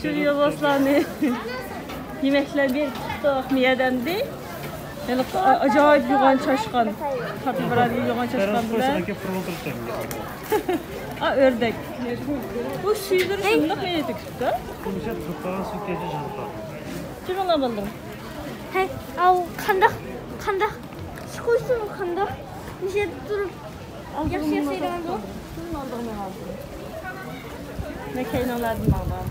Şu yuvaslarını yemekler bir tuttuk miyedendi. Yani acayip yoğun çaşkan. Kapibara diye yoğun çaşkan bile. Aa ördek. Bu suyları şunda ne yedik da? Konuşa tuttuğun su gece jantar. Kim alamadım? Hey, au kandak. Sıkıyorsun kandak. Bir şey durup. Yaxşı yaşayacağım bu. Şunun aldığımı aldım. Ne kaynalardım aldım.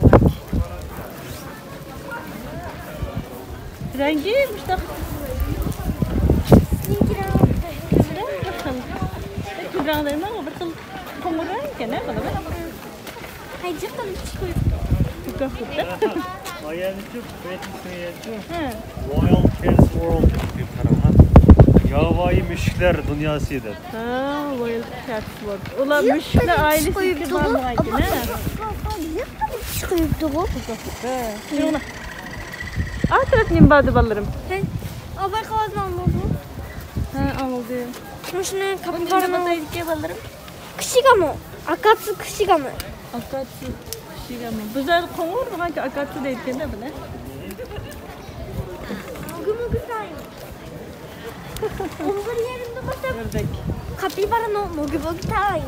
Rengi müştak. Kübra'dayım ama bir kıl kumur renk ne kadar? Hayır, cidden çıkıyor. Çok güzel. Ayağını çok beğendim. Royal Cats World bir tarafa. Yavai müşkler dünyasıydı. Ha, Royal Cats World. Ulan müşkler ailesi gibi var mı ki ne? Çıkıyordu bu. Şuna. Atrat nimbadı ballarım. Hey, abay kavazını almadım. Ha, anladım. Şunu Kapı kapılarına da ilke ballarım. kışıga mı? Akatsu kışıga mı? Akatsu kışıga mı? Güzel konur mu? Hangi akatsu da ilke ne bu ne? Mugu say. Omur yerinde basıp Ördek. kapibara no mugu say.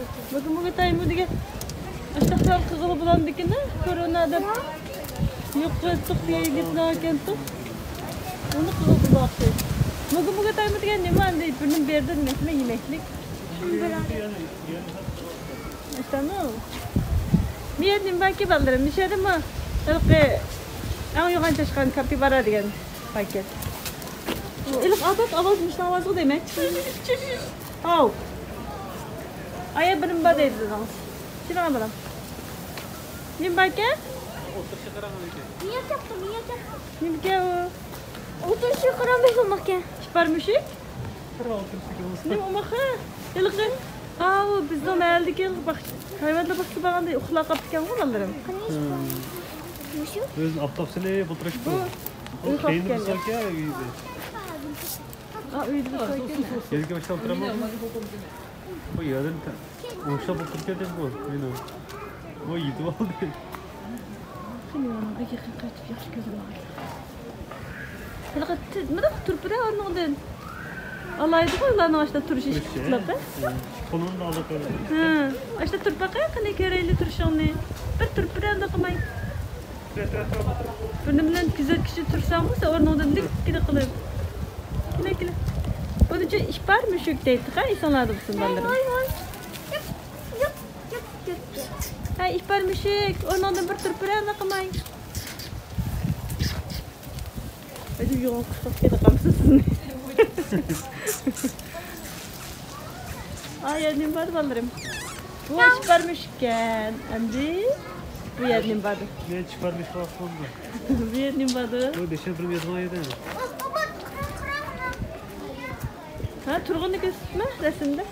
Mugu tay mı diye. Aşağıdan kızılı bulan dikine. Koronada yok kızdık diye gitlerken tut. Onu kızılı bulaktı. Mugu tay mı diye ne var ne? Birinin berden mesela yemeklik. İşte ne? Niyetim belki ballarım. Bir şey de mi? Elbette. Ama yoğun çalışkan kapibara diyen paket. İlk adet avazmış avazı demek. Au. Aya benim badaydı lan. Şuna bakalım. Ne paket? Niye yaptın? Ne paket o? Otur şu kıran beş olmak ya. Süpermişik. Ne o maka? İlk Aa, biz de meldik el bak. Hayvanla baksı bağında uxla kaptıken olalım. Biz aptapsını bulturaş bu. Uyku Şeyini geldi. bulsak ya iyiydi. Aa, uyudu bakayım. Gezge başta oturamam mı? Bu yarın Uşa bulturken de bu. Yine. O iyiydi oldu. Bilmiyorum, belki kaç yaş gözü var. Hele ne de turpura ornodun. Alaydı koyulan ağaçta turuş iş kutladı. Konunun da alıp öyle. Ha, işte turpaka kanı kereyle turşanlı. Bir turpura da kamay. Bunun bilen güzel kişi tursam mı? Ornodun dik gide kılır. Kile. Bu da ihbar müşük deydi. Ha, insanlar da mısın ballarım? Yap. Ha, ihbar müşük. Ornodun bir turpura da kamay. Hadi yoğun kısak gide kamsızsın. Ay yernim var ballarım. Bu iş varmışken Andi bu yernim vardı. Ne çıkarmış bu aslında? Bu yernim vardı. O deşen bir yazma yedi. Ha turğunu gösterme resimde.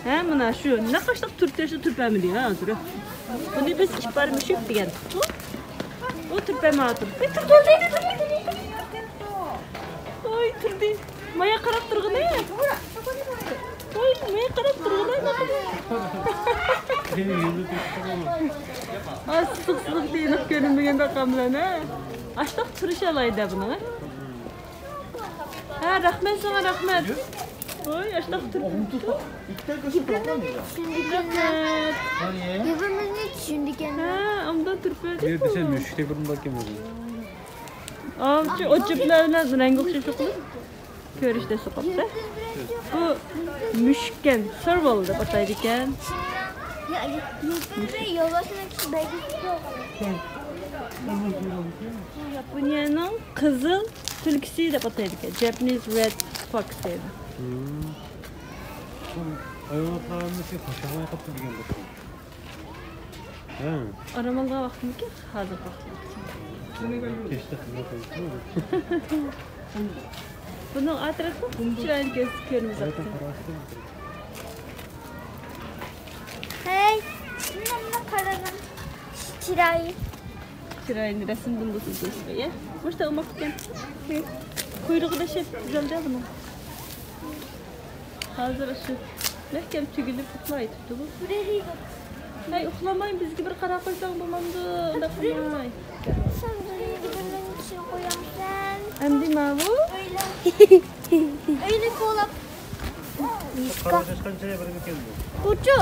Ha mana şu ne kaçlık Türkçe türpemi diyor ha dur. Bunu biz iş varmışık diyen. O türpemi atır. Bir tur Oy turdi. Maya karap turğunu ya. Oy maya karap turğunu ya. Benim yüzü tuttum ama. Sık diye görünmeyen rakamlar ha. Açtık turş alaydı bunu. Ha rahmet sana rahmet. Oy açtık turş. Rahmet. Birbirimizi düşündük yani. Ha amda turş verdik Bir mi? deşen müşkle burun bakayım o zaman. Amca o ciplerle renk okşuşuklu. Körüşte sokaktı. Bu müşken, servalda bataydıken. Ya yüzümüzde yollaşmak için belki yok. Japonya'nın kızıl türküsü de bataydıken. Japanese Red Fox dedi. Hayvanatlarının ki koşamaya kaptı bir geldi. Ha. Aramalığa baktım ki hazır baktım. Keşke kızına Bunun adresi şu an gözüküyorum zaten. Hey, bununla karadan kirayı. Şurayın resim buldusunuz şuraya. Hoş da umakken. Kuyruğu da şey güzel değil bunun. Hazır şu. Lehkem tügülü kutlayı tuttu bu. Buraya Ay uxlamayın bizga bir qarab qo'ysang bo'lmamdi. Unda qilmay. Sen benim gibimin içine koyamsın. Endi ma bu? Öyle kolap. Qarashib qancha bir ekan bu. Kucu.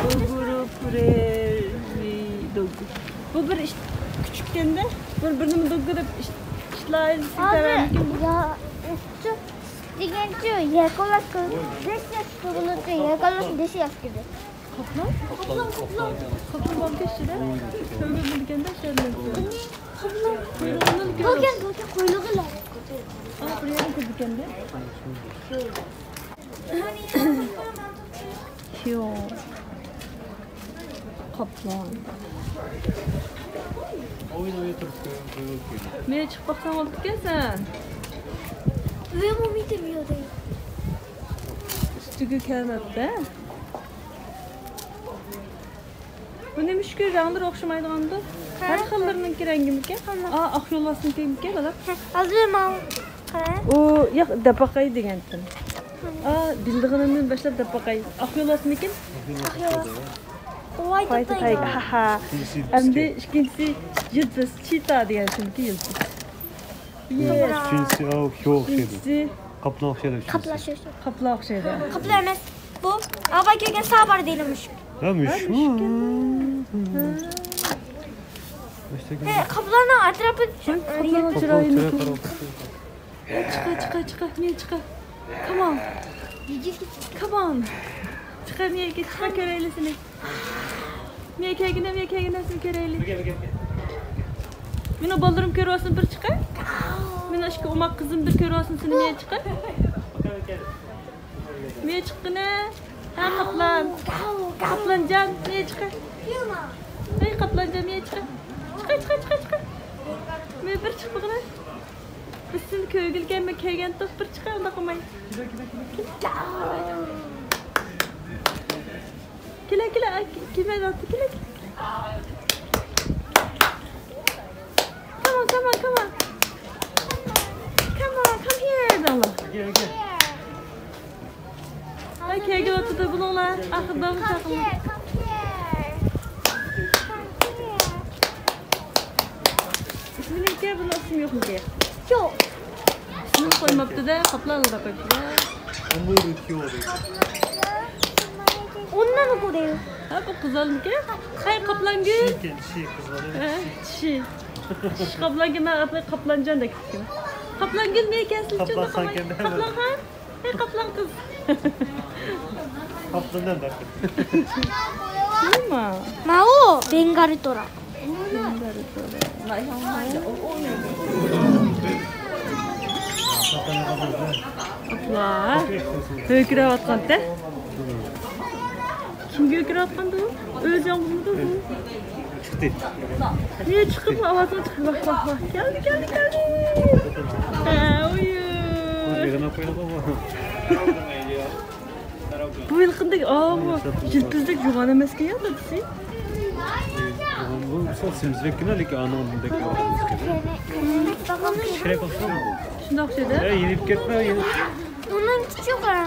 Bulguru püre dogu. Bu bir küçükken de birini dogu deb ishlaydi. Abi ya şu digenci yakalas deş yaş kurulucu yakalas deş yaş gibi. Kaplan? Kaplan peşinde. Köyde bulganda şeyler. Bugün kuyruğu lan. Aa buraya da bulganda. Yo. Kaplan. Oyun oynatırız böyle. Mene chiqib boqsang olib kelsan. Ve bu mitemiyor değil. Üstüge kelmabdi. Bu nemish ki ranglar o'xshamaydiganda? Har xillarining rangimikan? Aa, oq yo'llasinikikan bola. Hazır mı? O yo'q, dapaqay degandim. Aa, bildig'inimdan boshlab dapaqay. Oq yo'llasinikin? Vay Fayda da tayga. Ha ha. Endi ikkinchisi yıldız, çita degansimki yıldız. Yes. Üçüncüsü o yok şeydi. İkincisi Kaplan okşadı. Kaplaşıyor. kapla o'xshaydi. Kaplar emas. Bu ava kelgan sağ bar deyilmiş. Neymiş? Kaplarning atrofi Kaplanın chiroyini. Chiqa. Men chiqa. Come on. Come on. Chiqa men chiqa ko'raylik seni. Men kegina seni ko'raylik. Meni bolarim ko'ryapsan bir chiqa. Men ashka umaq qizim bir ko'ryapsan seni men chiqa. Men chiqqina. Ha kaplan. Kaplanjon men chiqa. Hey kaplanjon men chiqa. Chiqa. Men bir chiqibgina. Biz seni ko'ygilganmi kelgan to'p bir chiqa unda qilmay. Kela. Kimayapti, kela. Come on. Come here, Dalla. Gel. Ay, kega o'tdi bunlar. Axirdan chaqildi. İsmini ke bunun ismi yok mu diye. Yok. İsmini koymaptı da kaplanla koydu. Ama öğretiyor. Ondan mı koyuyor? Ha bu kızal mı ki? Hayır kaplan gül. Şey kızları. Çişi. Kaplan gül ben kaplancan da gittim. Kaplan gül niye kesin? Kaplan sanki de Kaplan han. Hey kaplan kız. Kaplandan da. Değil mi? Mao Bengali tora. Kaplan. Hökürüp atkan da. Kim hökürüp atkan da o? Öz yağmurlu da bu. Çıktı. Niye çıkıp havasına çıkıp bak. Geldi. Uyuyor. Yerine koyalım ama. Bu yılkındaki bu yıldızlık yuvan emeski ya da bizi. Bu sol simsirek yine lik anamındaki var. Şirek olsun mu? Şunda okşaydı. Yenip gitme yenip. Onun küçük var.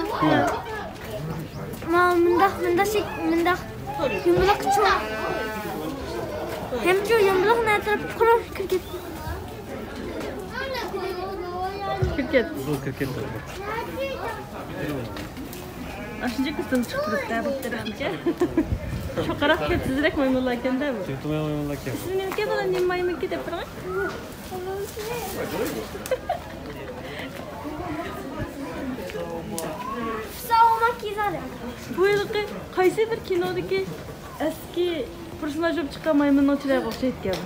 Ma mındak yumulak çok. Hem şu yumulak ne tarafı kurar kriket. Kriket. Bu kriket. Aşınca kısım çıktırıp da bu tarafınca. Şu karak ketsizdirek maymunlarken de bu. Çıktı maymunlar ki. İsmini ülke bana ne maymun ki de bırak. Savunmak güzel. Bu yılki kaysi bir kinodaki eski personaj olup çıkan maymunun çileğe okşayıp geldi.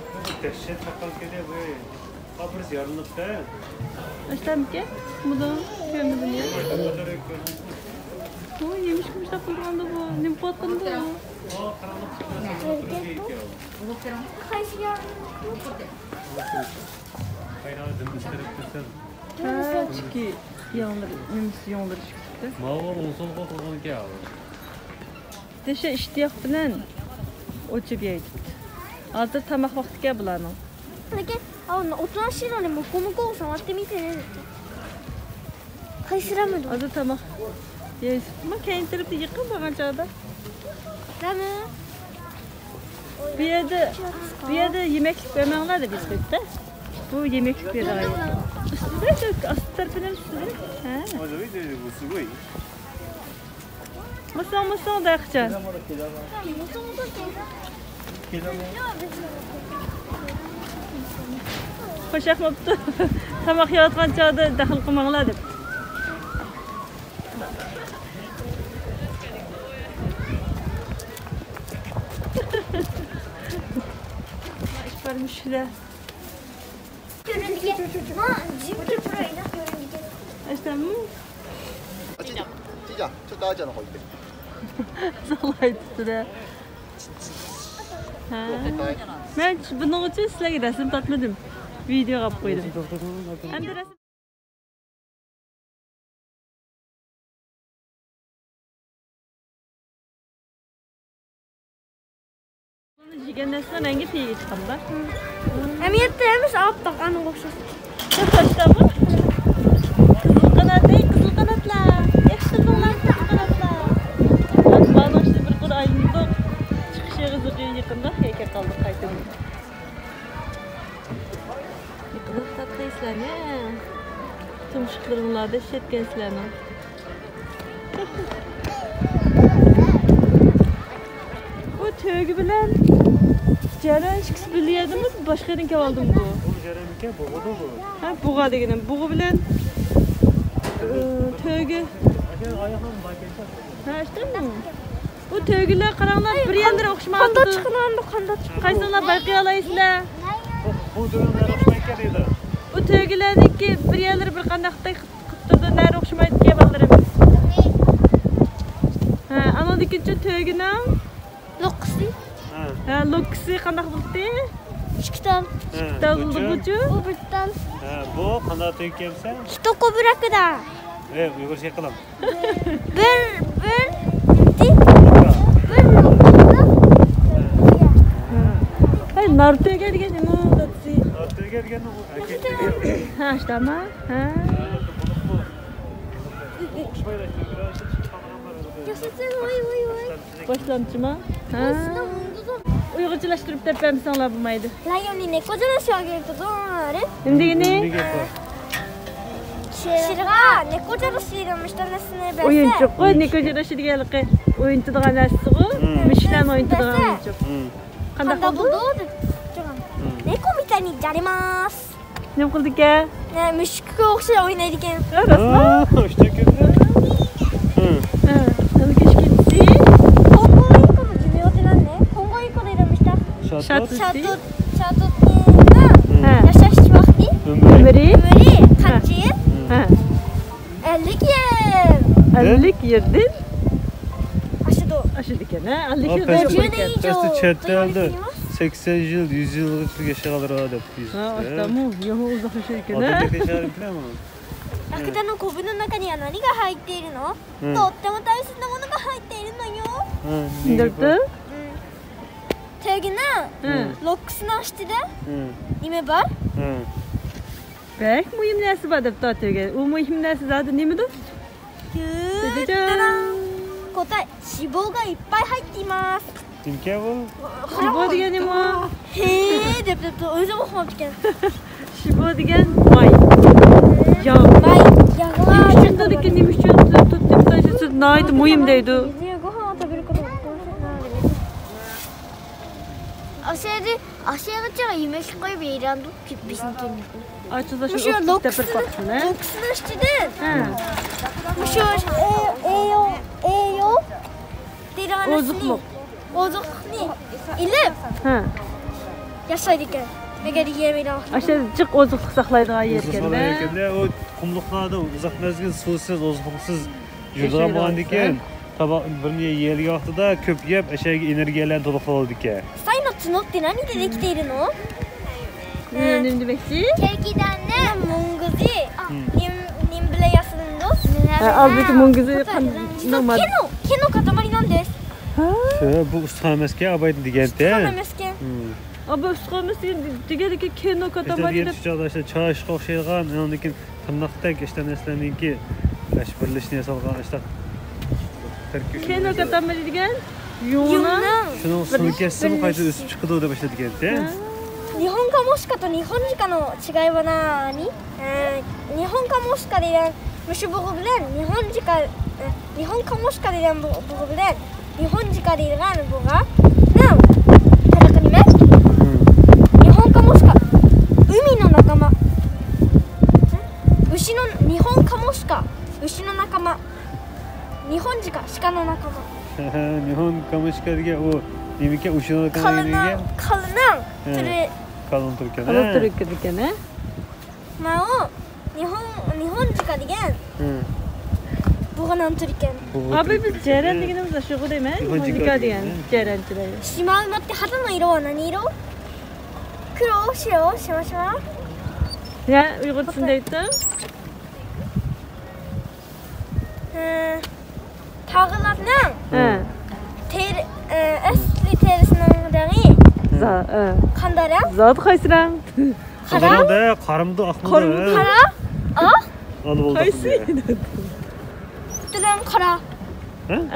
Dehşet sakal geliyor böyle. Kapırız yarınlıkta. Açtım ki bu da görmedim ya. O yemiş kumuş da kullandı bu. Ne bu atkandı bu. Kayısı yarın. Hayır abi dümdüzlerek göster. Ha çıkı yanları, nemisi yanları çıktı. Mağar olsun korkulduğunu ki abi. Deşe iştiyak bilen o'chib yeydi. Hozir tamoq vaqtiga bularning. Lekin, o'tgan shirani muqu olsam, otda mitini. Qaysiramidi? Hozir tamoq Yes. Ama keyin tarafta yıkın bana çağda. Tamam. Bir yerde yemeklik vermem da bisküvitte. Bu yemeklik bir daha. Üstüde de asıl tarafının üstüde. Ha. Mısın da yakacağız. Hoşak mıptı. Tamak yaratkan çağda dahil kılmağıladım. Varmışlar. Göründüğü. Ma, cimri burayı nasıl göründüğü? İşte mi? 찌자. 저 나가잖아 거기. Sallaydı sıra. Ha. Ben bunun için sizlerge resim tatmadım. Video yapıp koydum. Hem de resim... Jigenlersen rengi fiye çıkanlar. Emniyetlerimiz altta kanı koşuyor. İşte bu. Kızıl kanat değil, kızıl kanatlar. Yakıştırdılar kızıl kanatlar. Bana işte bir kuru ayında çıkış yeri zıkıyor yakında. Heykel kaldık kaydım. Ne kadar tatlıyızlar ne? Tüm şıklarınlarda şetkensizler ne? Bu tövgü bilen Ceren çıkısı biliyordunuz, başka yerden aldım bu. Ha, buğa degenim. Buğu bilen tövgü. Ha işte mi? Bu tövgüler karanlar bir yerlere okşama aldı. Kanda çıkın. Kaysınlar bayqıya alayısılar. Bu tövgülerdeki bir yerlere bir kandakta kıttırdı, nere okşamaydı diye ballarımız. Ha, ama dikince tövgüne Lokusi. ha, lokusi kandak buldu. Şıktan. Dağıldı bucu. Bu birden. Bu qanday to'y kelsa, Hito kobirakida. Uyg'urcha qilaman. Bir Hayır, nartıya gelgen mi o tatsı? To'yga degani u erkaklarga Ha, işte ama. Ha. Başlamçı mı? Ha. Uygurcalaştırıp tepem sanlar bulmaydı. 라이온이 내 꼬전하시 하기도 좋아하래? Şimdi yine 시르가 내 꼬전하시 이름을 따냈으니 oyuncu koy ne kadar aşırı geldi. Oyuncu da ganası bu. Müşlen oyuncu da ganası. Kandak 간다 oldu. 보도猫みたいにじゃれます Ne oldu ki? 네 무식그 혹시 어린애 이렇게 Arasına. işte keldi. Ha. Tabii keşke. 콩고이코도 유명하지않네 콩고이코도 이름을 따 Şatot. 샤도티가 Ha. 야샤시 vakti Ömeri. ömrü kaç yıl? Ha. 50 yıl 50 yerdin. aşıdo Aşırı gene. 50 Aa, yerde peki. yaparken. Pesti chat'te öldü. 80 yıl, 100 yıllık yaşayalar adam. Ha, işte mu. Yomu uzaklaşırken. Adamda yaşayan bilen mi? ラクダのコブの中には何が入っているの、うんとっても大切なものが入っているのよ、 Nerede? 태기는 Hı. 록스나 시티데 이메 bar Pek mühim neresi var da tatlıge. O mühim neresi zaten ne midir? 짜잔 고타이 지보가 이빨 하이티마스 Kimke bu? Şibo degeni mi? 헤 뎁뎁 어디서 먹으면 어떡해 Şibo degen may. Ya. 마이 야가 Şimdi de ki neymiş tuttum taşı naydı mühim deydi. 이제 고항 食べることが아시아가 유메시코에 비란도 비신케니고 Açılda şu 무시오 okut tepir baksın he. 록스나 시티데 Ha. 무시오 에요 데라나스니 Ozukluk. 오족니 일렙 Ha. yaşaydıkken eğer yemeğine Aşağı çık ozukluk saklaydığı yerken de. Yerkende o kumluqlarda uzaq mezgil suvsiz, ozuqsiz Yaşaydı yurdaga bo'lgan olsa. ekan. Tabaq birini yerga vaqtida ko'p yeb, o'shaga energiyalarni to'liq oldi ekan. サイの角って何でできているの Ne demekçi? kelkidenle munguzi nimble yasındos Halbuki munguzi normal. 毛の塊なんです Ha. Bu usta emasga abaydi deganda. 叶メスケン Ama üstüne degeni ki keno İşte katamari diğer deb. çocuqda işte çaşqa o'xshaydigan, undan keyin tirnoqdek işte narsalarniki birlashni yasalgan işte Keyin o'qatamma degan yungni Şunun sumkasi mu qayta o'sib chiqdi deb boshlagan-da. 日本カモシカと日本ジカの違いは何？日本カモシカで무시 보고는 일본カモシカで보고는 일본ジカで뭐가? 는 하나님의 일본カモシカ海の仲間牛の日本カモシカ牛の仲間日本ジカ鹿の仲間 Nihon kamoshkariga o nimaga o'shani kalının kalın Türkiye'de. Kalın Türkiye'de. Ma o Nihon jika degan. Buğanan Türkiye. Abi biz ceren deganimizda shu deymi? Nihon jika degan cerenchilar. Shimaoって肌の色は何色? Kuro, shiro, shima. Ya, Uyg'urchasida aytdim. Tağlarning asli terisining rangi qanday rang? Zot qaysi rang? Qara, qarimda oqmadi. Qara? Oq? Olib oldi. Qaysi? Tilim qara.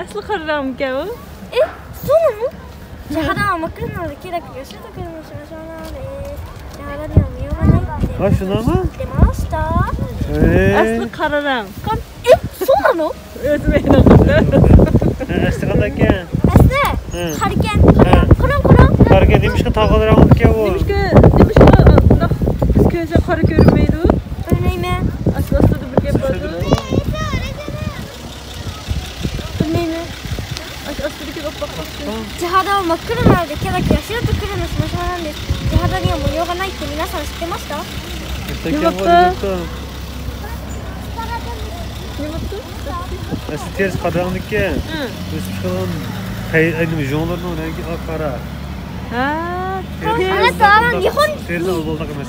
Asli qora rangmi u? So'nimi? Jahada makrinali kerak bo'lsa, Ha, shunami? Demashta. Asli qora rang. So'nami? O'zim aytdim. Asli qanday ekan? Asli qarikan. Qarikan nimishga tog'al rang ekan bu? Nimishga biz ko'zga qora ko'rinmaydi. Bilmayman. Aslida bir gap bor. Bilmayman. Aslida oppoq. Jahada makrinali kerak bo'lsa, tukurni shimashmadan jahadaning模様がないって皆さん知ってました? Asli ters qaranlıkken o'sib chiqqan ayni jonlarning rangi qora.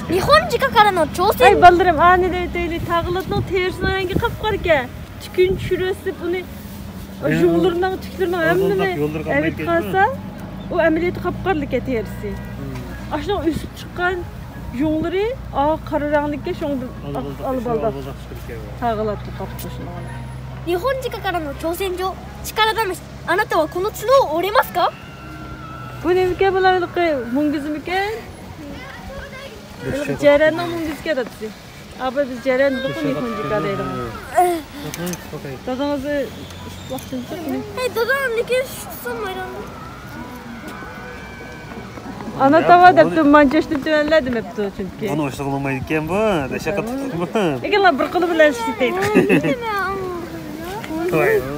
Nihon jikaからの挑戦. Ay ballarım, ne deyli tağılatning terisinin rangi qapqora ekan. Tukun tushirib uni jonlarning tuklarini hammasini avit qilsa, u amaliyot qapqorlik terisi. Ashuna o'sib chiqqan jonlari qora ranglikka shunga olib oldi. Tağılatni qapqo'shni. 日本ジカからの挑戦状力試しあなたはこの角を折れますか? Bu nimga bularga mungizmikan? Cerenning mungizga datsi. Abi biz ceren dokun Nihon jika deymiz. Dadamızı vaqtincha. Hey dadam lekin tutsamayram. Ana tava debdi manchashni tuvanladim hepti chunki. Buni o'shta qilmaydi ekan bu, dashaqa tutdimi? Lekin bir qilib bilan ishlaydi.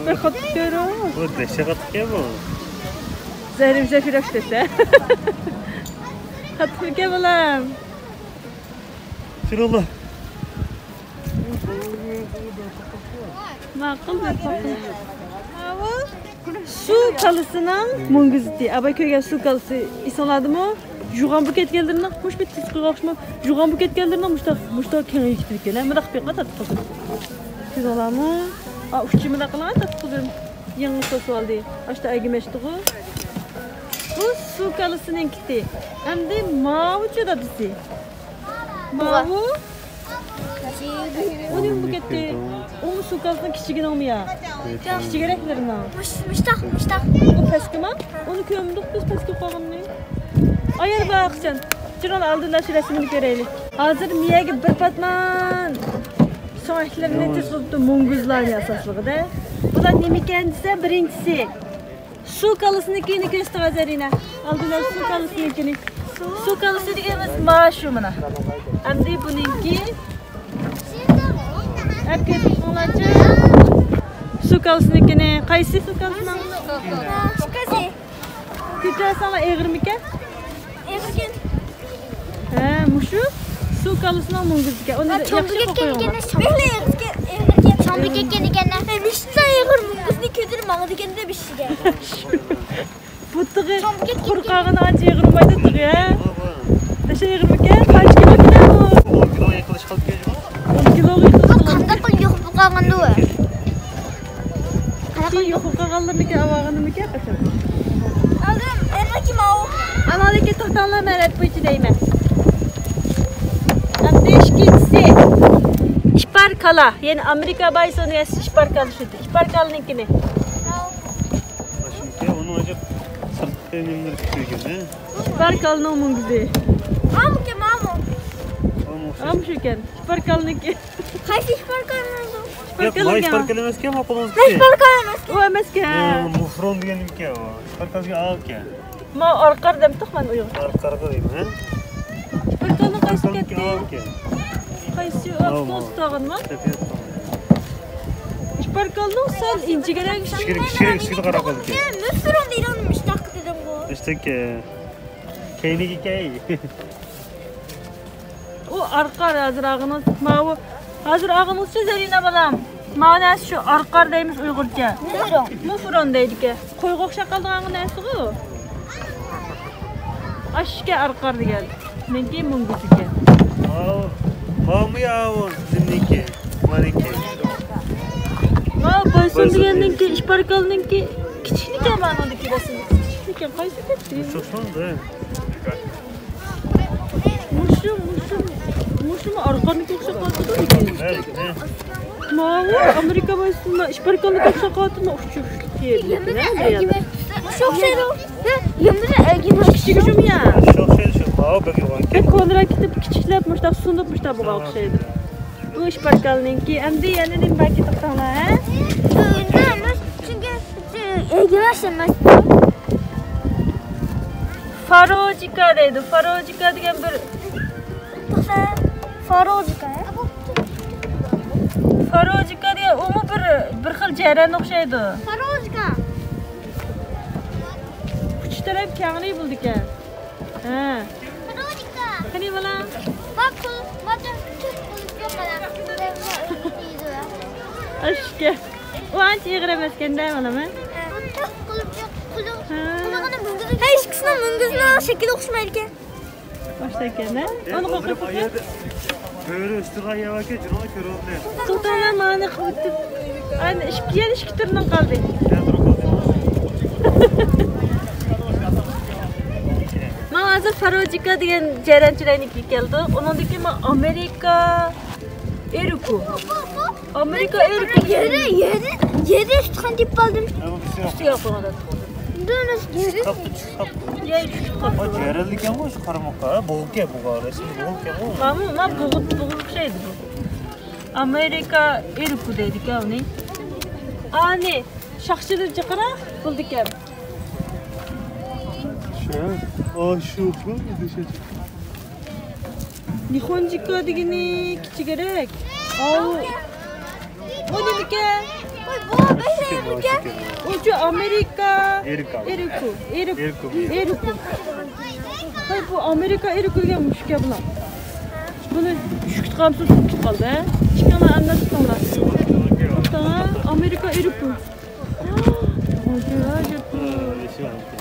Bir xot ko'ru. Bu dashaqa tutgan bu. Zehrim şafirak dese. Hatırke bulam. Şurada. Maqul bir maqul. Su kalısının mungizdi. Abay köyge su kalısı isanladımı? Juğan buket geldiğinden hoş bir tis kıyaqışma. Juğan buket geldiğinden muşta kengey gittik gene. Mıdak bir qatat qızım. Siz olamı? Uççımı da qılan tat qızım. Yangi sosu aldı. Aşta aygimeştiği. Bu su kalısının gitti. Hem de mavi çödadisi. Mavi. Onun bu gitti. O su kalısının küçüğün olmuyor. Küçük gereklerinden. Müştak. O peski mi? Onu kömdük biz peski koğanını. Ayar baksan. Çıran aldılar şu resmini görelim. Hazır miyagi bir patman. Soğuklarını tezgüldü munguzlarla asaslığı da. Bu da nemi kendisi birincisi. Su kalısınınkini göster Zarina. Aldılar su kalısınınkini. Su kalısı diyemez maaşı mına. Hem de bununki. Herkes olacak. Su kalısınınkini. Kaysi su kalısının? Şükası. Küçüğe sana eğir mi ki? Eğirgen. Muşu su kalısının munguz ki. Onu yakşı kokuyorlar. Çambik ekeni Mişta eğir munguzunu kötürüm ağı dikende bir şey. Buttuğu kurqağını acı eğirmaydı tığı ya. Daşa eğir mi ki? Kaç kilo bile bu? 10 kilo yakılış kalıp geliyor. 10 kilo yakılış. Kanda kıl yok bu kağındı o. Şey yok kurqağlarını ki avağını mı ki? Aldım. Kim o? Anadaki tahtanlar meret bu içi değme. Hem de işkincisi. İşparkala. Yani Amerika baysonu ya işparkalı şudur. İşparkalınınkini. Ya onu acaba sırtta nemleri tutuyor gene. Şparkalını onun güzel. Mamu ki mamu. Am şu ken. Şparkalniki. Kaysi şparkalınızı? Yok, ma şparkal emas ki, ma qo'limiz Ne şparkalınız? O emas ki. Mufron deganim ki o. Şparkalga al ki. Ma arqar dem to'qman uyoq. Qarqa deymi, ha? Şparkalni qaysi Şparkalga ketdi? al ki. Qaysi avtobus tag'inmi? Şparkalni sal inchigarak Kichkina qarab qoldi ki. Müfron deyilmiş dedim bu. İşte ki. Keynigi key. O arqar hazır ağınız. Ma o hazır ağınızcha Zarina balam. Ma'nasi shu arqar deymiz uyg'urcha. Müfron. Mufron deydi ki. Qo'yga o'xshab qolgan narsa-ku. Ashga arqar degan. Menga mungizga. Mamu ya o sizniki. Maniki. Ma boysun deganninki, ishparkalninki kichiknikan ma'nodagi rasm. Kichiknikan qaysi ketdi? Çok sonda. Mushum arqarniki o'xshab qoldi-ku. Belki ne? Ma o Amerika boysun ishparkalniki o'xshab qoldi-mi? Uchuv keldi. Çok şey o. Yumru ergin Kichik shum ya. Çok şey şu. Mamu belki var ki. Konrak kitib kichiklab mushtaq sunib mushtaq buga o'xshaydi. Bu ishparkalninki endi yana nima balki to'xtanglar, ha? Neymiş? Çünkü ergin Farojika deydi. Farojika degan bir Farojika ya. Farojika degan u bir xil jaranga o'xshaydi. Farojika. Uch taraf kangli bo'ldi ekan. Ha. Farojika. Qani bolam? Bak bu madem Türk olup yok kadar. Ashka. U ancha ig'ir emas ekanda bolam, ha? Türk olup yok kuluk. Ha. Hech qismi mungizning shakli o'xshamaydi ekan. Boshda ekan, ha? Uni qo'qib qo'yib. Böyle üstüne yavaşça cüna körüldü. To'xtanglar, mani qilib. Ana ikki turdan qoldi. Men hozir Farojika degan jaranchilarniki keldi. Uningdagi men Amerika Eruku. Amerika Eruku. Yeri üstüne dip aldım. Ama bir şey yok. Ustiga qo'ygan. Dönüş yeri. Kapı çıkıp. Ya chiqib O cerellik ama şu karamakka. Boğuk ya bu kadar. Resmi boğuk ya bu. men bo'g'ib o'xshaydi bu. Amerika Eruku deydi uni. Ani shoxchilar chiqara bo'ldi ekan. Şu bu dışarı. Nihonjika degani kichigarak. O nima ekan? Oy bu benim ekan. Uchu Amerika Eruku. Eruku. Hay bu Amerika Eruku degan mushka bilan. Buni tushib qolsa tushib qoldi, ha? Chiqana anlatsanlar. Tamam, Amerika Eruku. Acayip.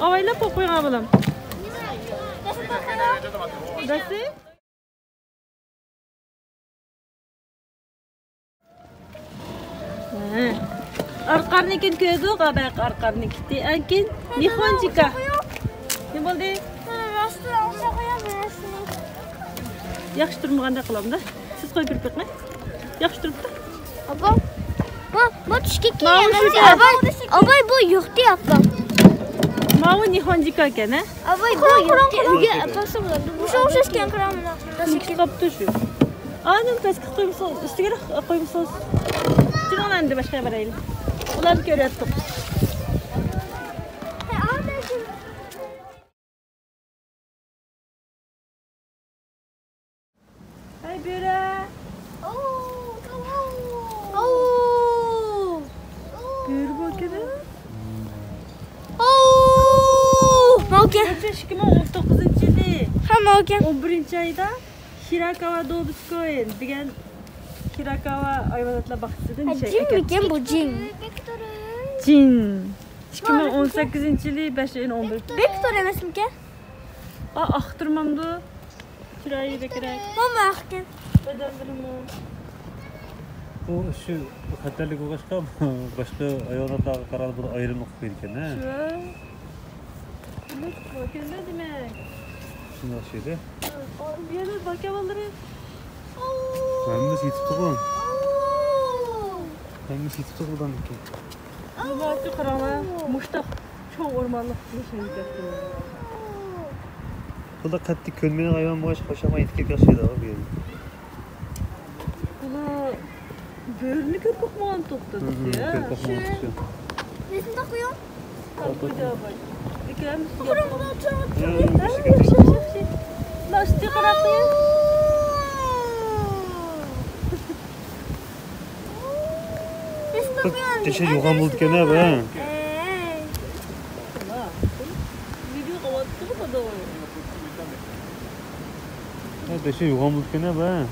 Avaylab qo'ygan bilan. Dasi? Arqarnikin ko'ydi, qabaq arqarnikdi. Ankin Nihonjika. Nima bo'ldi? Rastdan olsa qo'yaman. Yaxshi turmaganda qilamda. Siz qo'yib beribmi? Yaxshi turibdi. Abam. Bu tushga Ma'lum kelgan. Abay bu yo'qdi abam. Mavi Nihonjika ekan, ha? Abay bu yo'qdi. Uyga apasi bo'ladi. Bu o'xshashgan qiramni. Qopdi shu. Ana pastga qo'ymisiz, ustiga qo'ymisiz. Jinoman deb boshqa boraylik. Ularni ko'ryapti. Hay bera. Bera bo'lkada. Mauken. 2019-yili. Ha Mauken. 11-oyda Hirakawa Dobuskoen degan Hirakawa hayvonotlar bog'chasida Jin ekan bu jin. Jin. 2018-yili 5-11. Bektor emasmikan? Axtirmamdi. Chiroyi bekrak. Mama axkan. Badandirmi? Bu şu xatarlik başka hayvanatlarga qarab bir ayrımlık qo'yilgan, ha? Shu. Nima demak? Shunday şeyde. Bu yerda bakavalari. Hangisi yetibdi bu? Hangisi yetibdi buradan ki? Nima qarama? Mushtaq. Çok ormanlık bir şey yaptım. Bu da katlı kölmeni hayvan boğaç koşama etkik yaşıyordu abi yani. Buna böğrünü köpük muğan topladı ya. Köpük muğan tutuyor. Nesini takıyor? Takıca bak. İkimiz Kurum bunu oturmak. Lastiği kıraklayın. Nesini takıyor? Deşe yoğan bulduk gene abi ha. Video kapattı mı kadar? Deşe yoğan bulduk gene abi ha.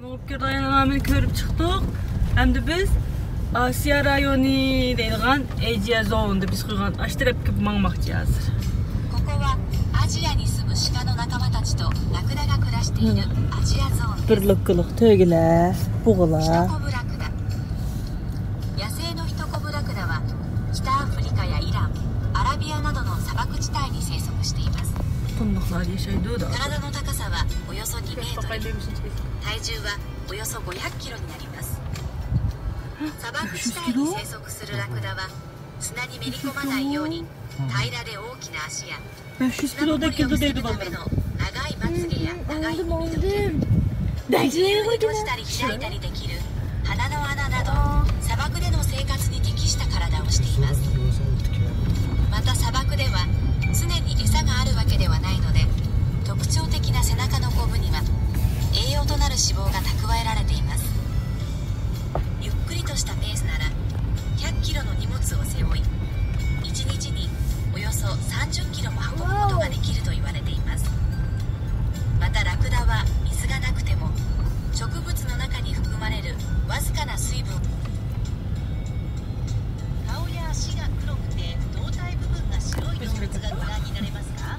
Mopki dayanamını körüp çıktık. Hem de biz Asiya rayonu deyilgan Ejiya zonunda biz koygan aştırıp kip mangmakçı hazır. ここはアジアに住む鹿の仲間たちとラクダが暮らしているアジアゾーンです。 Birlikkilik, töygiler, ヒト buğular. コブラクダ。野生のヒトコブラクダは北アフリカやイラン、アラビアなどの砂漠地帯に生息しています。 Fındıklar yaşaydı da. 体の高さはおよそ2メートル、体重はおよそ500キロになります。砂漠地帯に生息するラクダは砂にめり込まないように平らで大きな足や 500 砂ぼこ kilo りを da 防 kildi ぐ deydi ため ballarım. の長いまつげや長い耳の毛、 Dayı 自由に閉じたり開いたりできる鼻の穴など砂漠での生活に適した体をしています。また砂漠では常に餌があるわけではないので、特徴的な背中のコブには栄養となる脂肪が蓄えられています。ゆっくりとしたペースなら100キロの荷物を背負い、1日におよそ30キロも運ぶことができると言われています。またラクダは水がなくても植物の中に含まれるわずかな水分、顔や足が黒くて胴体部分が白い動物がご覧になれますか？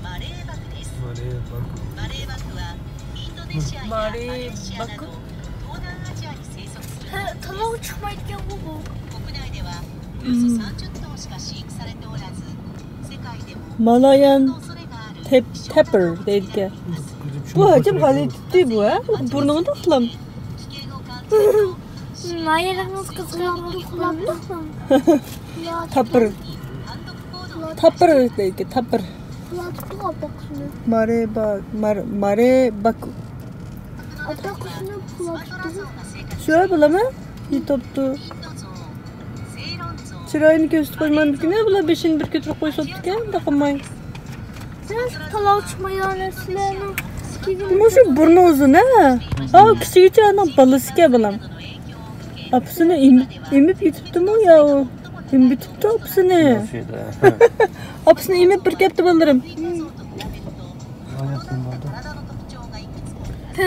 マレーバクです。マレーバクはインドネシアやマレーシアなど東南アジアに生息する動物です。 Tamam çıkmayı bu. 国内ではおよそ30頭しか飼育されておらず、世界でも Malayan 恐れがある Tapir deydi ki. Bu hacım hali ciddi bu ha. Burnunu da ıslam. 危険を感じると Mayırımız kızlarını kullandım. Tapir. 単独行動 Tapir deydi ki tapir. Kulaklığa bak şunu. Mare bak. Atak şunu スマトラ kulaklığı. ゾウが生活 Şöyle bula mı? Yitoptu. インドゾウ、セイロンゾウ、 Çırağını gösterip koymadık ne bula beşini bir götürüp koysattık ya. Da koymayın. Biraz talav çıkmayı öğretsinler. Ama şu burnu uzun ha. Aa küçük anam balısı ki bulam. Apsını emip yutuptu mu ya o? Emip yutuptu apsını. Apsını emip bir kepti ballarım. 体の特徴がいくつもありま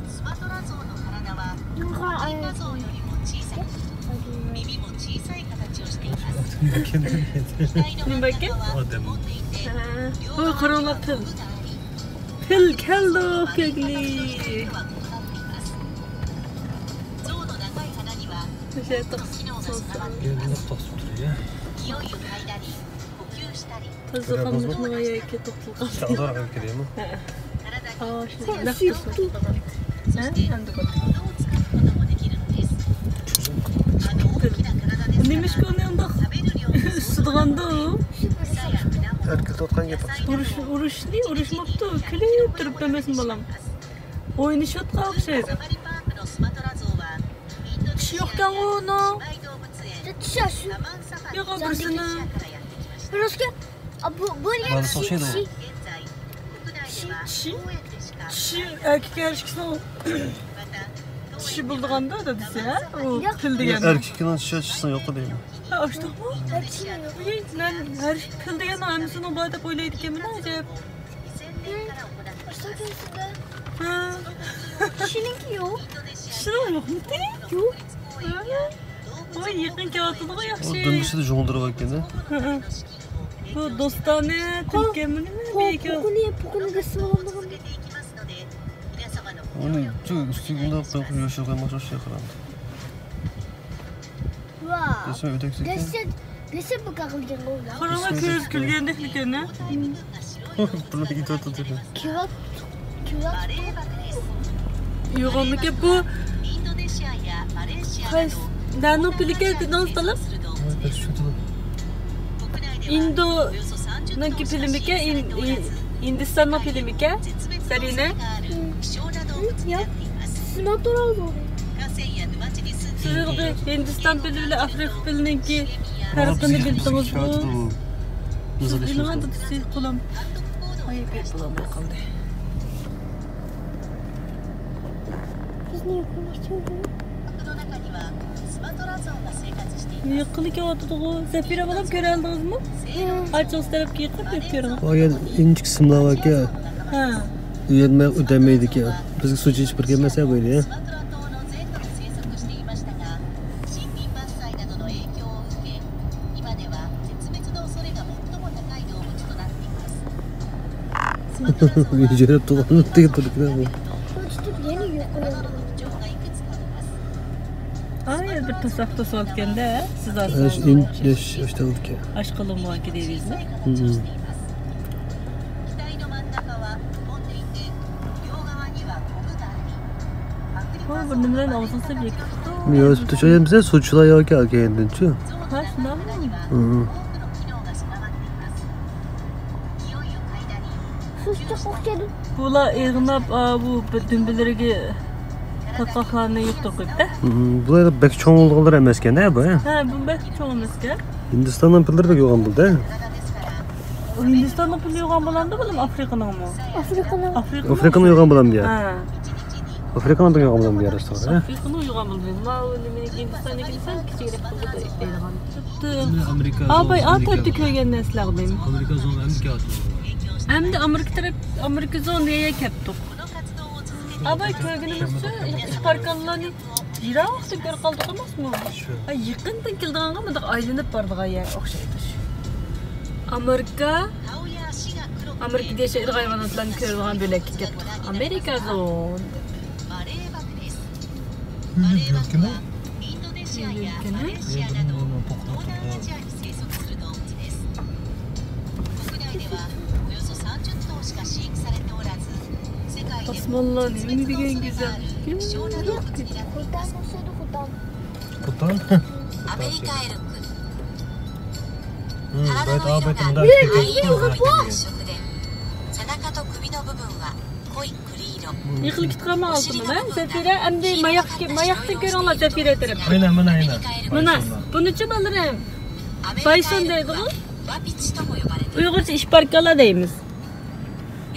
す。スマトラゾウの体はアジアゾウよりも小さく、耳も小さい形をしています。額の真ん中は持っていて、両 Bu 側に korona は pil. コブがあり、 Pil keldo 真ん kegli. 中は異なっています。ゾウの長い鼻には Şey 機能が備わってい Geldiğinde ます。 tasvip duruyor ya. 匂いを嗅いだり、呼吸したり、 Tazı kanmışına yeki tutulgan. İşte adarak hareket ediyor mu? 体に Aa şimdi lafı tutulgan. そして喉を使うこともできるのです。大きな体ですから Neymiş ki onun yanında? 食べる量も Sıdığandı o. 草や果物、 Erkek tutkan yapar. Uruşmakta külüp durup demesin balam. Oyunu şot kalkışır. サファリパークのスマトラゾウはインドネシアや Yok ya onu. 姉妹動物園 Çişaşı. サマンサファリ Yok ロ ablasını. シアからやってきました。 Biraz ki. Bu Ben yeri sosyal oldum. 現在国内ではシ当園でしか Çi erkek erkeksin o. また Çi bulduğunda da dese ha. O pil diyen. Erkek yılan şişe açısından yok değil mi? Ha açtık mı? Ben her pil diyen annesinin o bağda böyleydik yemin acayip. 2000年から行っています。 Ha. Şininki yok. Şuna yok mu değil? Yok. Ay yakın kağıtlığı O yakşı. dönmüşü de jondura bak gene. Bu dostane Türkiye mi? Bir iki. Pokunu resim alalım. 続けていきますので、皆様の Onu çok üstünde bırakıp yaşıyor maçı şey kıran. Wow. Desem öteksi ki. Desem bu kadar gel oğlum. Korona kriz külgendek ne? Bunu ito tutuyor. Kürat. Yoğunluk bu. Kaç? Dano pilike dans talap? Pek kötü. Indo nanki filmike Hindistan filmike serine. Ya. Smatör oldu. Sizin Hindistan filmiyle Afrika filminki farkını bildiniz bu. Siz inan da siz kullan. Ay pek bulamaya kaldı. Biz niye konuşuyoruz? Yakılık yavaşladı o. Zefire balam göre aldınız mı? Açık taraf yıkıp yapıyorum. O yer ince kısımda var ki. Ha. Ödemeydik ya. Biz suçu hiç birgemese böyle ya. Yücelip dolanıp tek tuttuklar bu. Çocuk yeni yok. Ay bir tasafta soğutken siz Yaş aslında işte oldu ki. aşkılım muhakkak değiliz mi? Ha burnumdan ağzını sevecek. Biraz tutuşayım bize suçlar yok ya kendin çünkü. Ha şundan mı? Sus çok okudum. Bula eğnap bu dümbeleriga patqaqlarni yutib qo'yibdi. Bular bek çoğun oldular emasken ne bu? Ha, bu bek cho'ng emaskan. Hindistan'dan pullar bek yo'g'on bo'ldi. Hindistonda pul yo'g'on bo'ladi bilim Afrikaningmi? Afrikani yo'g'on bo'lam ya. Ha. Afrikani yo'g'on bo'lam ya rastor. Afrikani yo'g'on bo'ladi. Ma meniki Hindistonniki sal kichikroq bo'ldi deydigan. Amerika. Abay atabdi ko'rgan narsalar deymi? Amerika zon Amerika. Endi Amerika zonaya ketdik. Abay ko'rganimizcha parkallarni yiroqda ko'rib qoldik emasmi? Ha, yaqindan keldiganga bunday aylanib bordigan yer o'xshaydi. Amerika deyishaydi hayvonotlarni ko'rgan bo'lakka ketdik. Amerika zon. Osmanlılar ne diyen güzel. Kutan. アメリカエルク Bayt 体の ağabey 色が tımda. 灰色が一色で背中と首の部分は濃い栗色 Yıkılık tıkama aldım ben. Zefire hem de mayakta görüyorlar Zefire tarafı. Aynen. アメリカエルク Buna bunu için alırım. アメリカエルク Bison deydi bu. ワピチとも呼ばれている Uygurca işparkala deyimiz.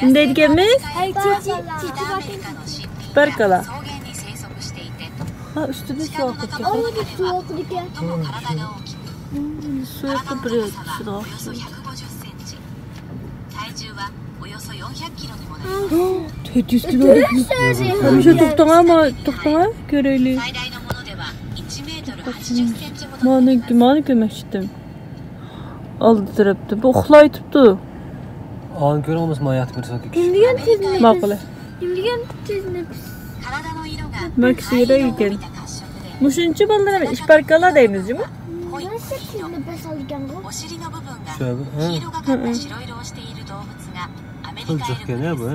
Ne dediğimiz? はい、北アメリカの森林 İşparkala. 草原に生息していて Ha üstüne su akıp 北 yapar. の中では最も体が大きく Su 体 akıp の duruyor. 高さ Su は da およそ akıyor. 150センチ体重はおよそ400キロにもなります Tetiz kilo. Bir şey tuktun ama göreli. 最大のものでは1メートル80センチほど Mani kömekçidim. Aldı tarafta. Bu uxlayıptı. Ağın göre olmasın hayatı bir sakı kişi. Indian tezine Makale. Indian tezine 体の色が Maksiyle 灰色を iken. 帯びた褐色で Muşuncu balılara işparkala deyimiz değil mi? 濃い nasıl tezine pes alırken bu? お尻の部分が Şöyle. 黄色がかった白色をしている動物がアメリカエルク Kılacak ya ne bu? で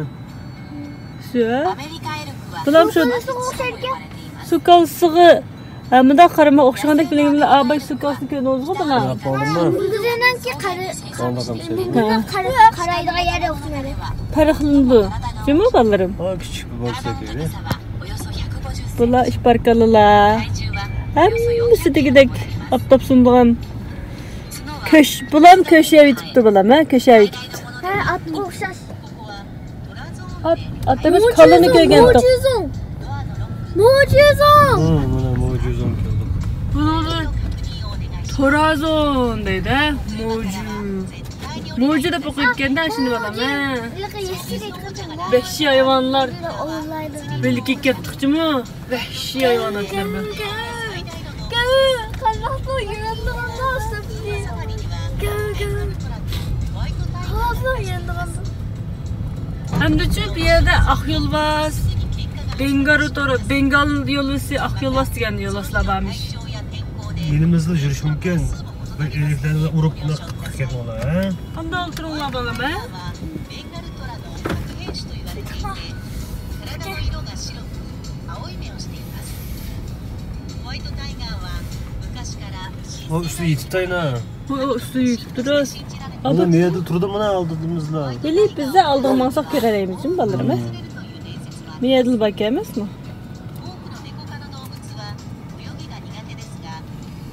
Su. すアメリカエルクは Bulam şu とも呼ばれています su kalsığı. Mıda karıma okşandık bilimle abay su kalsığı köyünüz mü bana? Yapalım mı? Güzelen ki karı. Onda kamsaydı. Karayda yer olsun öyle. Parıklandı. Değil mi ballarım? Aa küçük bir balık 体の sakıydı. 長さはおよそ150センチ Bula işparkalılar. 体重はおよそ Hemmisi 400 de キロ gidek にもなります aptap sunduğum 角は köş. Bulam köşeye bitipti bulam ha köşeye 最 bitipti. 大のもので Ha at okşas. ここはトラゾーンで Atımız kalını köygen tok. Mucizon. ドアのロック Mucizon. Buna mucizon kıldık. Bunu 確認をお願いします Torazon deydi ha. Mucu. 絶対にお願い Mucu da pokuyup şimdi balam ha. Laka yeşil ekranı. Vahşi hayvanlar. Olaydı. Belki kettikçi mi? Vahşi hayvanlar. Kallasın yanlarında olsun. サファリには Gel. ホワイトタイガー Kallasın yanlarında. Hem de çünkü bir yerde akyol var. に喧嘩が Bengal yolusu, Akyolvas degan yo'loslar bormish. Elimizde yürüyüş mümkün. Bak eliflerine urup nakıp ketmoqlar, ha? Qanday o'tiringlar bolam, ha? 体の色が白く青い目をしています。ホワイトタイガーは昔から O üstü yitiptayın ha. Bu üstü yutib turib. Bunu nerede turdu mu ne aldırdığımızla? Bilib bizde aldırmasak görərəyimiz mi ballarım, ha? Miyadil baka emasmi? 多くのネコ科の動物は泳ぎが苦手ですが、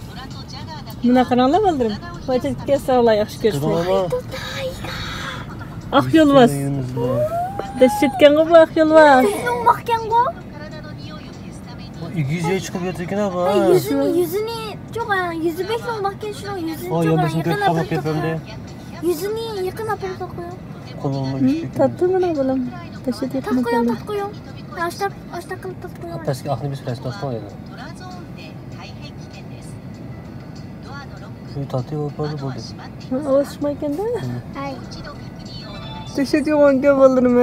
トラとジャガーだけ Buna qanaqlar ballarım? Vajitga sog'lar yaxshi ko'rsin. Tamam. Akyolvas. Dashitganga bu Akyolvas. Yüzünü bakken go. 体の匂いを消すために O İngilizceye çıkıp yatırken ama. Yüzünü çok yüzü bekliyorum bakken şuna yüzünü O çok yanlışını yakın kötü kabak apırta yapıyorum diye. yüzünü yakın apırta koyuyorum. Kolonuma bir şey. Tatlı mı ne balam? Dashit Tat yapmak koyuyorum lazım. tat koyuyorum. Açta kılıp tat koyuyorum. Eski aklını bir süreçte atma ya. トラゾーンで大変危険です。ドアのロック、 Şu tatlı yapardı 窓は böyle. 閉まっています。 Oğuz çıkmayken de. Hayır. 一度確認をお願いします。 Dashit yo'g'onga ballarım,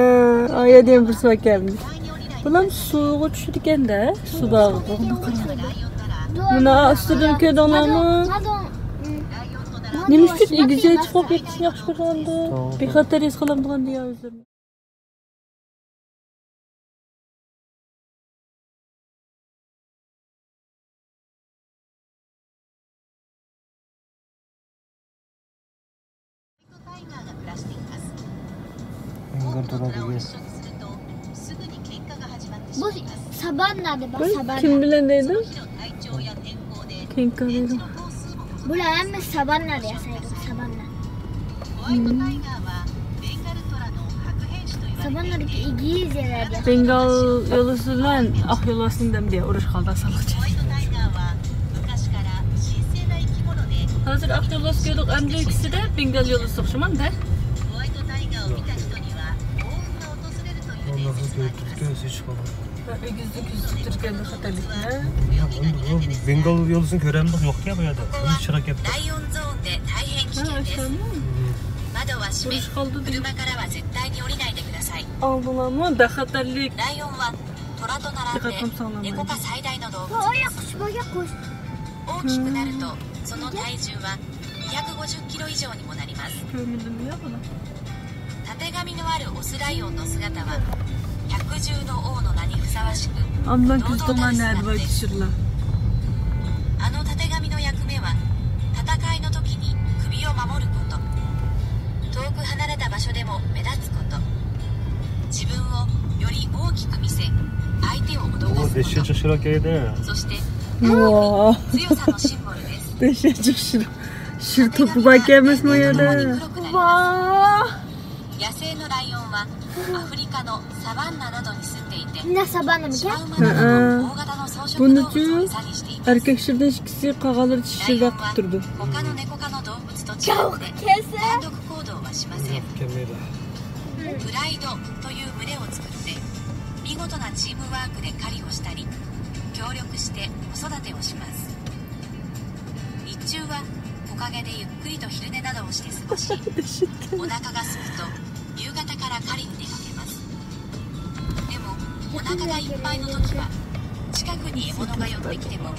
ha. Aya diyen bir su keldi. Bulam suga tushirgan da, su bag'ida. ライオンなら Buna üstüdün kedonamı. Nima uchun egize chiqib ketishni yaxshi ko'rgandi? Bexatar his qilamdigan deya o'zim. Engar durabiliyor. Bu sabanna de bak Ben sabanna. kim bilen dedim? Kenka dedim. Bu la hem sabanna de yasaydı sabanna. Sabanna'daki İngilizceler Bengal yolusundan Akyolvas'ından diye uğraş kaldı asalıkça. Hazır Akyolvas gördük en büyüksü de Bengal yolusu okşaman da. Allah'ın göğsü çıkalım. Güzlük Türkiye'de haberlik ne? Ya o Bengal yolusunu gören bak yok ya bayağı da. Onu çırak yaptı. ライオンゾーンで大変危険 Ha です işte mi? 窓は閉め Uğraş kaldı diye. 車からは絶対に降りないでください Aldılar mı? Behatarlik. ライオンはトラと並ん Dikkat kapsamlı で mı? 猫科最大の動物 Ayak kuş bayak kuş. 大きくなるとその体重は250キロ以上にもなります Kömüldüm ya bana. たてがみのあるオスライオンの姿は百獣の王の名にふさわしく Amdan küzdüler nerede böyle kişirler. あのたてがみの役目は戦いの時に首を守ること遠く離れた場所でも目立つこと自分をより大きく見せ相手を脅か O すこ deşçe çırak yaydı. とそして Vaa. 強さのシンボルです Deşecek şir. Şir topu bak yemez mi ya 黒 da? くなります Vaa. 野生のライオンはアフリカのサバンナなどに住んでいて Ne sabanna mı シ gel? マウマなどの大型の草食動物を餌にしています Erkek şirden ikisi kagaları çişirde tutturdu. 他のネコ科の動物と違って Kese. 単独行動はしません Mükemmel. プライドという群れを作って見事なチームワークで狩りをしたり協力して子育てをします日中は木陰でゆっくりと昼寝などをして過ごしお腹が空くと夕方から狩りに出かけますでもお腹がいっぱいの時は近くに獲物が寄ってきても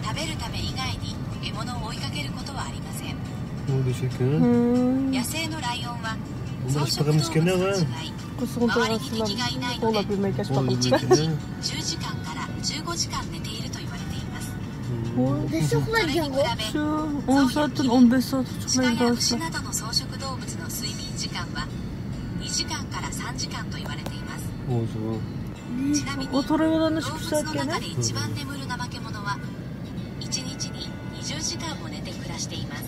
食べるため以外に獲物を追いかけることはありません O teşekkür. 野生のライオンは Bunlar 草食動 çıpakamız 物 kendine と var. 違い Kusurun doğrasıyla olabilmek yaş お bakalım. い1 ね日10時間から15時間寝ていると言われています Ne soklar それに ya 比 bu? べ Şu 10 saatten 15 saat 鹿 uçmayı や da 牛などの草食動物の睡眠時間は2時間から3時間と言われています Olsun. ちなみに O 動 torayalarına 物 çıkıp の saat 中 gene. で一番眠る怠け者は1日に20時間も寝て暮らしています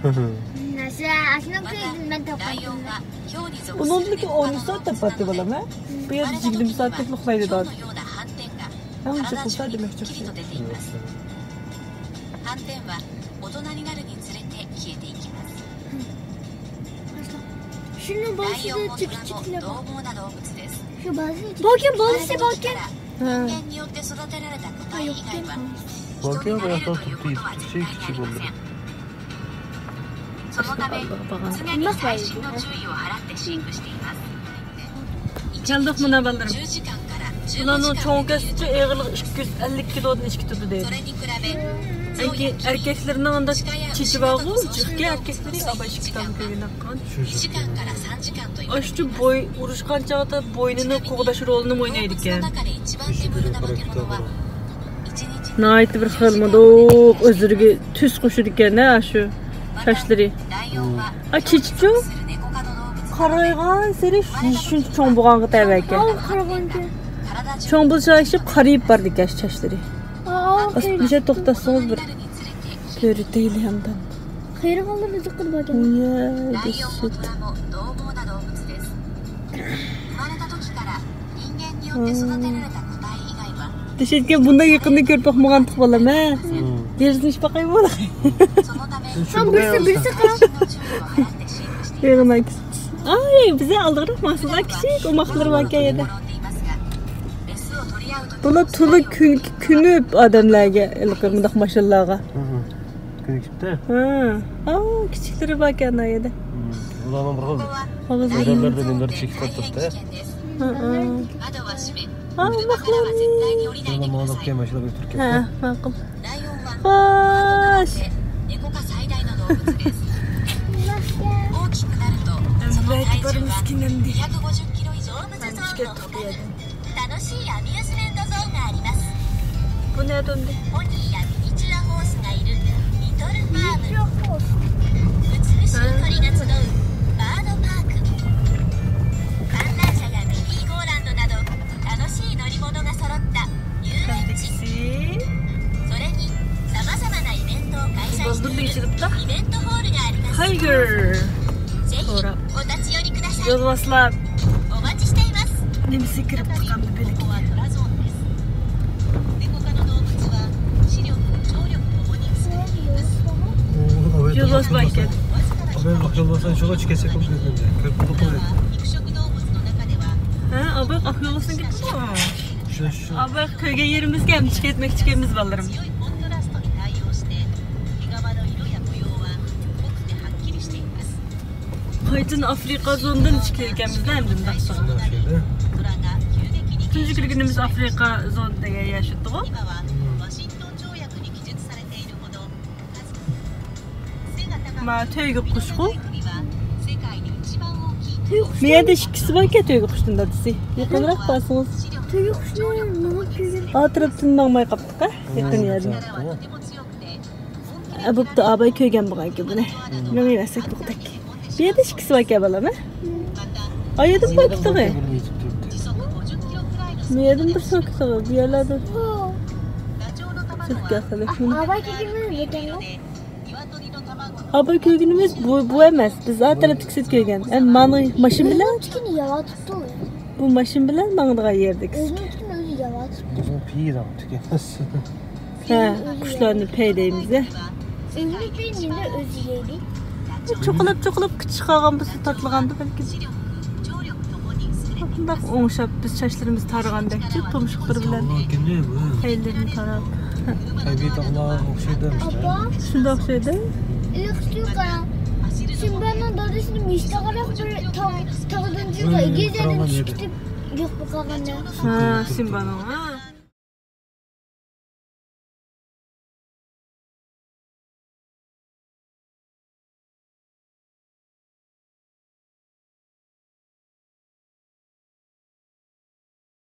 Nasa aslında また kızım ben ライオン toplarım. はヒョウに属 Bunun する deki ネコ科 10 の動 saat 物 de pattı な bana ので mı? 生 Bir まれ yer た時 cildim には saatlik ヒ luklaydı ョ da. ウのような斑点が Ama 体 çok 中 usta に demek くっ çok きりと şey. 出ています斑点は大人になるにつれて消えていきます Şunun ライオン bazısı も çık 虎も çık 獰猛な動物です Şu bazı bakın bazısı 生まれた時か bakın. ら Ha. 人間によって育てられた個体以外は Bak 人 ya になれる bayağı という tuttu ことは hiçbir 絶 şey 対にあり küçük ま oldu. せんそのため常に細心の注意を払って飼育しています Geldik buna ballarım. 10時間から Bunların çoğu kesiti ağırlığı 250 kilodan 2 tutu değil. それに比べ Erkeklerin anda çiçi var mı? Çünkü erkekleri abaşıktan köyüne kan. 2時間から3時間と言われてい Aşçı boy, uruşkan çağda boynunu koğdaşı rolunu 動 oynaydık 物の yani. 中で一番眠る怠け者は1日 Naitli bir xılmadık, özürgü tüs kuşu diken ne şu şaşları. ライオンは A çiçicu する猫科の動物 karaygan seri şişün çoğun buğan gıta evvelken. Karabancı. 体中 Çoğun buluşayışıp karayıp var diken şaşları. Aa, Aslında bir şey toktasınız bir になるにつれて pörü değil yandan. hayır kalır zıkkır bacım. Ya, ライオンも deşit. トラも獰猛な動物です生まれた時から人間によって育てられた個体以外は Deşitken bunda yakında görüp bakmagantık balam he. Dersin iş bakayım bana. そのため Şu buraya birisi alsak. kan. 私の注意を払って飼育してい Yağına küçük. Ay bize aldırdık masada küçük. O makları bakaydı. 転んでいますがメスを取り合う時 Bula tulu künüp adamlarga ilgirmidak maşallağa. Köyü gitti. Ha. Aa küçükleri bakaydı aydı. Ulan bir kaldı. ここは Ağzı. Nerelerde neler çekip 大 attı 変危 da. 険です Ha. 窓は閉め Aa 車からは絶対に降りない Sonra でくだ mağaza さい kıyamaşla götürürken. Ha. Makul. ライオンは Hoş. 猫科最大の動物です大きくなるとその体重は250キロ以上動物ゾーンの他に楽しいアミューズメントゾーンがあります Bu ne döndü? ポニーやミニチュアホースがいるリトルファーム美しい鳥が集うバードパーク観覧車やメリーゴーランドなど楽しい乗り物が揃った遊園地 Kendisi. それにさまざまなイベントを開催 Bozdur している değiştirip da. イベントホールがあります Hayır. ぜひ Sonra お立ち寄りください Yozmaslar. お待ちしています Nemisi kırıp tıkandı こ belki. こはトラゾーンです猫科の動物は視力聴力ともに優れています Yozmas bakaydı. Ben bak yoldasan şola çıkese çok güzel. Kırk kutu koydu. 肉食動物の中では Ha, abak akıyorlasın gitti mi? Şu. Abak köyge yerimiz gelmiş, gitmek çıkemiz ballarım. 強いコントラストに対応して毛皮の色や模様は濃くてはっきりしています Kaytın Afrika zonundan çıkıyorkemiz değil mi? Bundan sonra. Bunlar şeyde. 虎が急激に Tüncük günümüz Afrika zonunda yaşadık o. 今はワシントン条約に記述されているほど背が高く Ma tüygü kuşku. 首は世界で一番大きい鳥 Miyade şikisi var ki tüygü kuştun dadısı. Yakınırak basınız. 視力 Çocuk şunu ne yapıyor? Atırıp bakmaya kaptık ha. Yakın yerden. 力はとても強くて Abuk da abay köygen buğay ki bu ne? Yemeği versek buğdak. Miyade şikisi var ki abalama. Ayadın bak tabi. 時速50キロくらいの Miyadın bir sok tabi. Bir yerlerde ダチョウの卵 sırf は gelseler. Abay kekimi ne色 diyor? で鶏の卵の Abay köygünümüz bu emez. Biz zaten tiksit köygen. Hem manı maşın bile Özünün yava tuttu. bu maşın bile manıdığa yerdik. Özünün özü yava tuttu. Uzun piyi de ama tüketmez. He, kuşlarını peydeyimize. Özünün beyninde özü yedi. Çokulap küçük ağam bu su tatlıgandı belki. 視力聴力ともに優れて Bak oңuşap biz çaşlarımız tarıgandakçı tomuşukları bilen Allah kim ne bu? peylerini tarab. Tabiat Allah okşaydı işte. Baba, Şunda okşaydı. ilk kana. Şimdi ben dadısını miştakarak bir tağıdıncı da gezelim çıktıp yok bu kakana. Ha, Simba'nın. Ha,